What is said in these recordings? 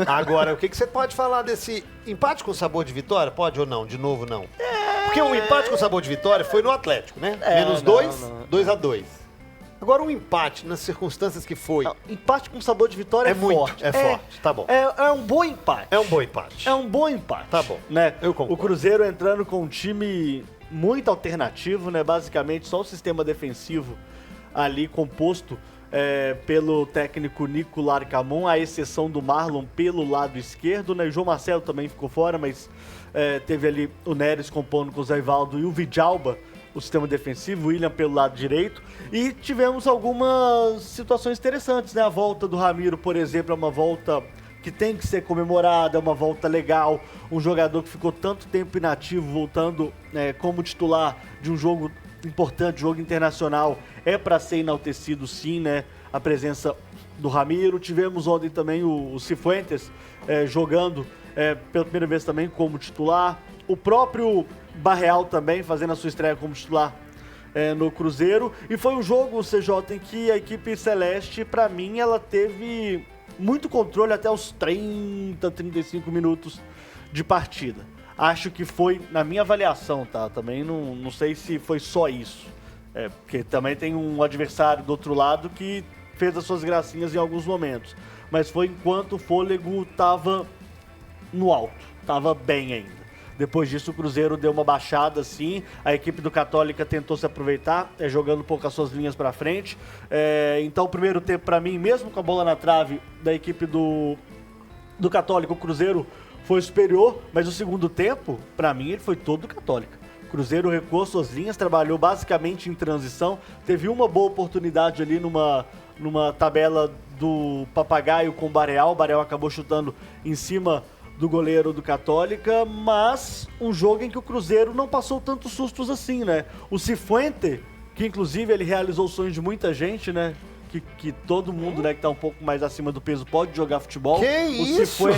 Agora, o que você pode falar desse empate com sabor de vitória? Pode ou não? De novo, não. Porque o empate com sabor de vitória foi no Atlético, né? Menos 2-2. Agora, um empate nas circunstâncias que foi... Não, empate com sabor de vitória é forte. É forte, tá bom. É um bom empate. É um bom empate. É um bom empate. Tá bom, Né? eu concordo. O Cruzeiro entrando com um time muito alternativo, né? Basicamente só o sistema defensivo ali composto pelo técnico Nico Larcamon, à exceção do Marlon pelo lado esquerdo, né? O João Marcelo também ficou fora, mas teve ali o Neres compondo com o Zé Ivaldo e o Vidalba, o sistema defensivo, o William pelo lado direito, e tivemos algumas situações interessantes, né? A volta do Ramiro, por exemplo, é uma volta que tem que ser comemorada, é uma volta legal, um jogador que ficou tanto tempo inativo, voltando como titular de um jogo importante, jogo internacional, é para ser enaltecido sim, né? A presença do Ramiro. Tivemos ontem também o Cifuentes jogando pela primeira vez também como titular, o próprio Barreal também fazendo a sua estreia como titular no Cruzeiro, e foi um jogo, CJ, em que a equipe celeste, para mim, ela teve muito controle até os 30, 35 minutos de partida. Acho que foi, na minha avaliação, tá? Também não sei se foi só isso. Porque também tem um adversário do outro lado que fez as suas gracinhas em alguns momentos. Mas foi enquanto o fôlego tava no alto, tava bem ainda. Depois disso, o Cruzeiro deu uma baixada, sim. A equipe do Católica tentou se aproveitar, jogando um pouco as suas linhas para frente. Então, o primeiro tempo, para mim, mesmo com a bola na trave da equipe do Católica, o Cruzeiro foi superior, mas o segundo tempo, para mim, ele foi todo do Católica. O Cruzeiro recuou suas linhas, trabalhou basicamente em transição. Teve uma boa oportunidade ali numa tabela do Papagaio com o Barreal. O Barreal acabou chutando em cima do goleiro do Católica, mas um jogo em que o Cruzeiro não passou tantos sustos assim, né? O Cifuente, que inclusive ele realizou o sonho de muita gente, né? Que todo mundo, né, que tá um pouco mais acima do peso pode jogar futebol. Que isso?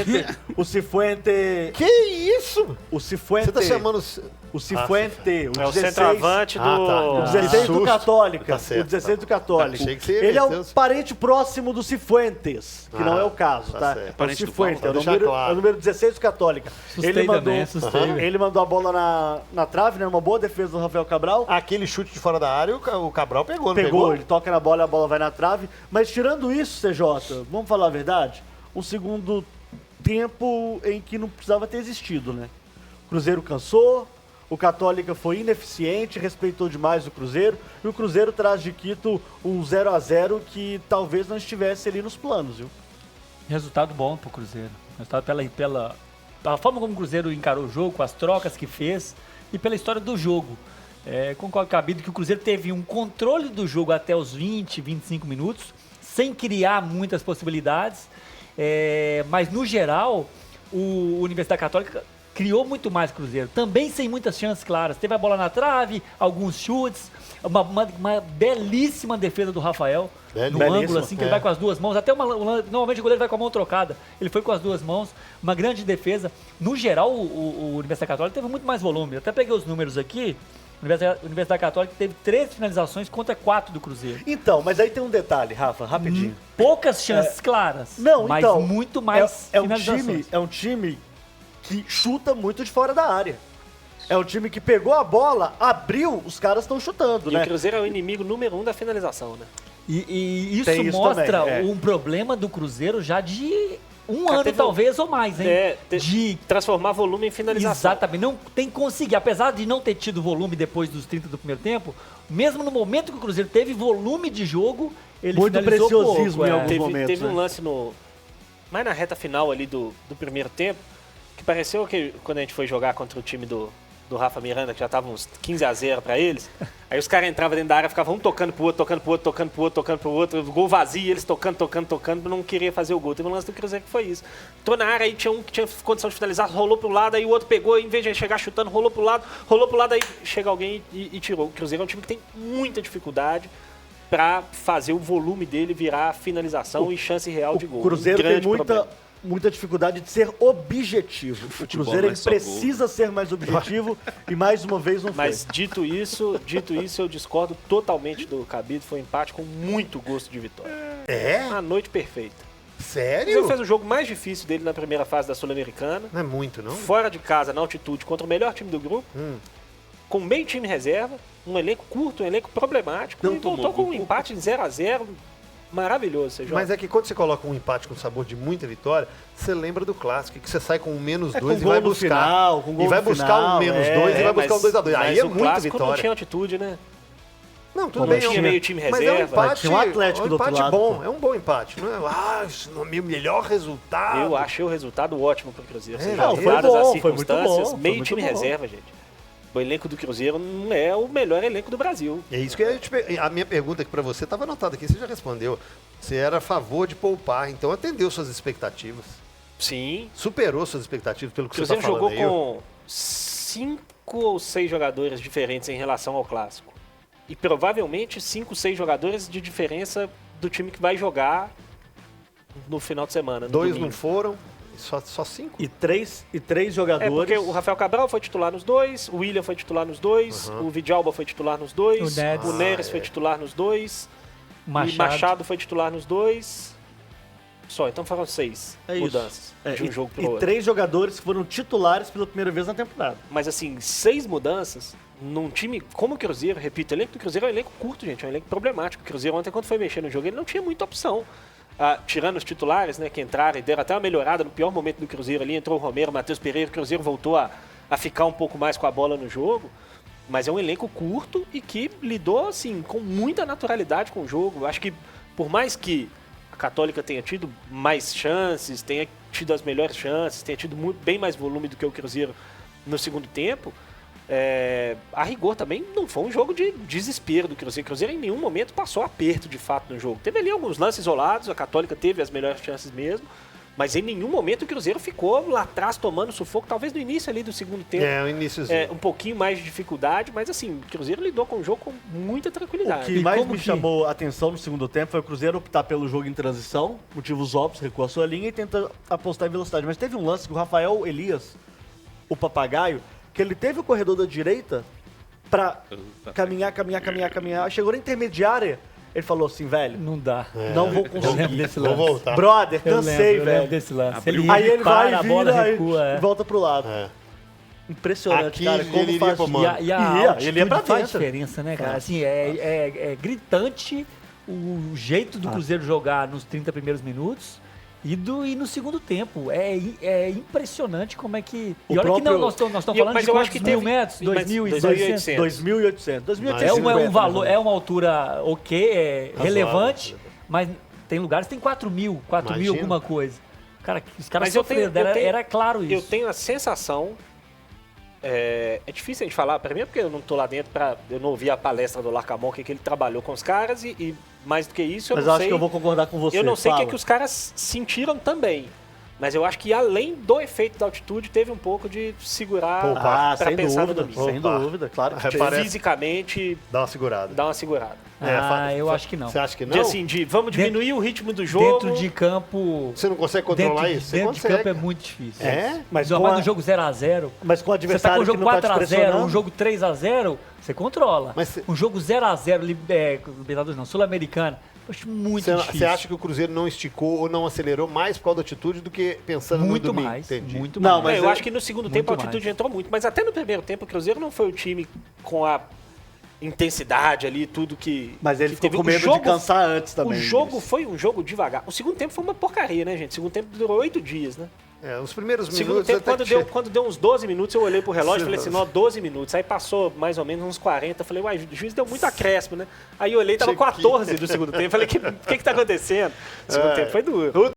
O Cifuente... Que isso? O Cifuente... Você tá chamando... O Cifuente, o 16... o centroavante do... O 16 do Católica. Tá certo, O 16 do Católica. Achei que você ia Ele é meter o os- parente próximo do Cifuentes, que não é o caso, tá tá? certo. É o Parente do Cifuentes, Paulo, é deixar claro. o número 16 do Católica. Assustei também, assustei. Ele mandou a bola na trave, né? Uma boa defesa do Rafael Cabral. Aquele chute de fora da área, o Cabral pegou, não Pegou, ele toca na bola e a bola vai na trave. Mas tirando isso, CJ, vamos falar a verdade? Um segundo tempo em que não precisava ter existido, né? O Cruzeiro cansou, o Católica foi ineficiente, respeitou demais o Cruzeiro, e o Cruzeiro traz de Quito um 0-0 que talvez não estivesse ali nos planos, viu? Resultado bom pro Cruzeiro. Resultado pela forma como o Cruzeiro encarou o jogo, com as trocas que fez e pela história do jogo. Concordo com a Bido que o Cruzeiro teve um controle do jogo até os 20, 25 minutos, sem criar muitas possibilidades, mas no geral o Universidade Católica criou muito mais Cruzeiro, também sem muitas chances claras. Teve a bola na trave, alguns chutes, uma belíssima defesa do Rafael no ângulo, assim, que ele vai com as duas mãos. Até normalmente o goleiro vai com a mão trocada, ele foi com as duas mãos, uma grande defesa. No geral, o Universidade Católica teve muito mais volume. Eu até peguei os números aqui. A Universidade Católica teve 3 finalizações contra 4 do Cruzeiro. Então, mas aí tem um detalhe, Rafa, rapidinho. Poucas chances claras, Não, mas então, muito mais finalizações. É um time que chuta muito de fora da área. É um time que pegou a bola, abriu, os caras estão chutando, E né? o Cruzeiro é o inimigo número 1 da finalização, né? E isso Tem isso mostra também, um problema do Cruzeiro já de um Cara, ano, teve talvez, ou mais, hein? De transformar volume em finalização. Exatamente, não tem que conseguir, apesar de não ter tido volume depois dos 30 do primeiro tempo, mesmo no momento que o Cruzeiro teve volume de jogo, ele Muito finalizou preciosismo pouco, em alguns momentos, Teve né? um lance mais na reta final ali do primeiro tempo, que pareceu que quando a gente foi jogar contra o time do Rafa Miranda, que já tava uns 15-0 pra eles, aí os caras entravam dentro da área, ficavam um tocando pro outro, tocando pro outro, tocando pro outro, tocando pro outro, gol vazio, eles tocando, não queria fazer o gol. Teve um lance do Cruzeiro que foi isso. Entrou na área, aí tinha um que tinha condição de finalizar, rolou pro lado, aí o outro pegou, em vez de chegar chutando, rolou pro lado, aí chega alguém e tirou. O Cruzeiro é um time que tem muita dificuldade pra fazer o volume dele virar finalização e chance real de gol. O Cruzeiro tem problema. muita dificuldade de ser objetivo. O Cruzeiro ele precisa ser mais objetivo e mais uma vez não foi. Mas dito isso, eu discordo totalmente do Cabido. Foi um empate com muito gosto de vitória. É? A noite perfeita. O Sério? Cruzeiro fez o jogo mais difícil dele na primeira fase da Sul-Americana. Não é muito, não? Fora de casa, na altitude, contra o melhor time do grupo. Com meio time reserva, um elenco curto, um elenco problemático. Não e voltou tomou com um gol. empate de 0-0. Maravilhoso, você joga. Mas é que quando você coloca um empate com sabor de muita vitória, você lembra do clássico, que você sai com um -2 com e gol vai no buscar. final, com gol e vai no buscar final, um -2 e vai buscar um 2-2. Aí é o muita clássico não vitória. tinha altitude, né? Não, tudo Como bem. tinha meio time Mas é um reserva. empate, Tinha um Atlético do outro empate lado, bom, pô. é um bom empate. Não é, isso não é o meu melhor resultado. Eu achei o resultado ótimo pro Cruzeiro. Assim, não, dadas foi as bom, foi muito circunstâncias, bom, foi meio muito time bom. reserva, gente. O elenco do Cruzeiro não é o melhor elenco do Brasil. É isso que a minha pergunta aqui pra você estava anotada aqui, você já respondeu. Você era a favor de poupar, então atendeu suas expectativas. Sim. Superou suas expectativas pelo O que você está Cruzeiro falando jogou aí. com 5 ou 6 jogadores diferentes em relação ao clássico. E provavelmente 5, 6 jogadores de diferença do time que vai jogar no final de semana. No 2 domingo. não foram, só 5. E três jogadores. É porque o Rafael Cabral foi titular nos 2, o William foi titular nos 2, o Vidalba foi titular nos 2, O Neres. o Neres foi titular nos 2, e Machado foi titular nos 2. Só, então foram 6 É isso. mudanças de um jogo pro e outro. 3 jogadores que foram titulares pela primeira vez na temporada. Mas assim, 6 mudanças num time como o Cruzeiro, repito, o elenco do Cruzeiro é um elenco curto, gente, é um elenco problemático. O Cruzeiro ontem, quando foi mexer no jogo, ele não tinha muita opção. Tirando os titulares, né, que entraram e deram até uma melhorada no pior momento do Cruzeiro ali, entrou o Romero, o Matheus Pereira, o Cruzeiro voltou a ficar um pouco mais com a bola no jogo. Mas é um elenco curto e que lidou, assim, com muita naturalidade com o jogo. Acho que, por mais que a Católica tenha tido mais chances, tenha tido as melhores chances, tenha tido bem mais volume do que o Cruzeiro no segundo tempo, a rigor também não foi um jogo de desespero do Cruzeiro. O Cruzeiro em nenhum momento passou aperto de fato no jogo. Teve ali alguns lances isolados, a Católica teve as melhores chances mesmo, mas em nenhum momento o Cruzeiro ficou lá atrás tomando sufoco, talvez no início ali do segundo tempo. O iníciozinho. Um pouquinho mais de dificuldade, mas assim, o Cruzeiro lidou com o jogo com muita O tranquilidade. que mais me chamou a atenção no segundo tempo foi o Cruzeiro optar pelo jogo em transição, motivos óbvios, recua a sua linha e tenta apostar em velocidade. Mas teve um lance que o Rafael Elias, o papagaio, que ele teve o corredor da direita pra caminhar. Chegou na intermediária, ele falou assim, velho, Não dá. não vou Eu lembro conseguir. desse Vou lance. voltar. Brother, Eu cansei, lembro velho. desse lance. Aí ele vai, a bola vira recua. e volta pro lado. É. Impressionante, Aqui cara. Como ele iria faz... pro E mano. a Ele ia pra altitude faz dentro. diferença, né, cara? Assim, é gritante o jeito do Cruzeiro jogar nos 30 primeiros minutos e no segundo tempo. É impressionante como é que... O E olha que próprio- não, nós estamos falando mas de eu acho quantos que mil teve- metros? mas 2.800? 2.800. 2.800. É um 2.850, valor, né? é uma altura ok, Razoável. relevante, mas tem lugares que tem 4.000 Imagina. alguma coisa. Cara, os caras Mas eu tenho- sofreram, eu tenho- era claro isso. Eu tenho a sensação. É difícil a gente falar, pra mim, porque eu não tô lá dentro, eu não ouvi a palestra do Larcamon, o que ele trabalhou com os caras, e mais do que isso, eu Mas não eu acho sei. que eu vou concordar com você. Eu não sei o que, Fala. que os caras sentiram também. Mas eu acho que além do efeito da altitude, teve um pouco de segurar Ah, pra sem pensar no dúvida, domingo. sem Opa. dúvida, claro que É, tinha. parece- Fisicamente, Dá uma segurada. dá uma segurada. Eu acho que não. Você acha que não? De, assim, vamos diminuir o ritmo do jogo. Dentro de campo... Você não consegue controlar dentro, isso? Você dentro de consegue. campo é muito difícil. É? Mas Ainda com mais a- no jogo 0x0. Mas com o Você tá adversário com um jogo que não tá te 4x0, pressionando, um jogo 3x0, você controla. Mas cê- Um jogo 0x0, Libertadores não, Sul-Americano, eu acho muito difícil. Você acha que o Cruzeiro não esticou ou não acelerou mais por causa da altitude do que pensando no muito domingo? mais, Entendi. muito Não, mais. mas eu acho que no segundo muito tempo a altitude mais. entrou muito. Mas até no primeiro tempo o Cruzeiro não foi o time com a intensidade ali, tudo que. Mas ele que ficou teve. com O medo jogo- de cansar antes também. O jogo Luiz. foi um jogo devagar. O segundo tempo foi uma porcaria, né, gente? O segundo tempo durou 8 dias, né? Os primeiros O segundo minutos tempo, até quando deu uns 12 minutos, eu olhei pro relógio e falei assim, Sim. não, 12 minutos. Aí passou mais ou menos uns 40. Falei, uai, o juiz deu muito acréscimo, né? Aí eu olhei, tava Tinha que- 14 do segundo tempo. Falei, o que tá acontecendo? O segundo tempo foi duro.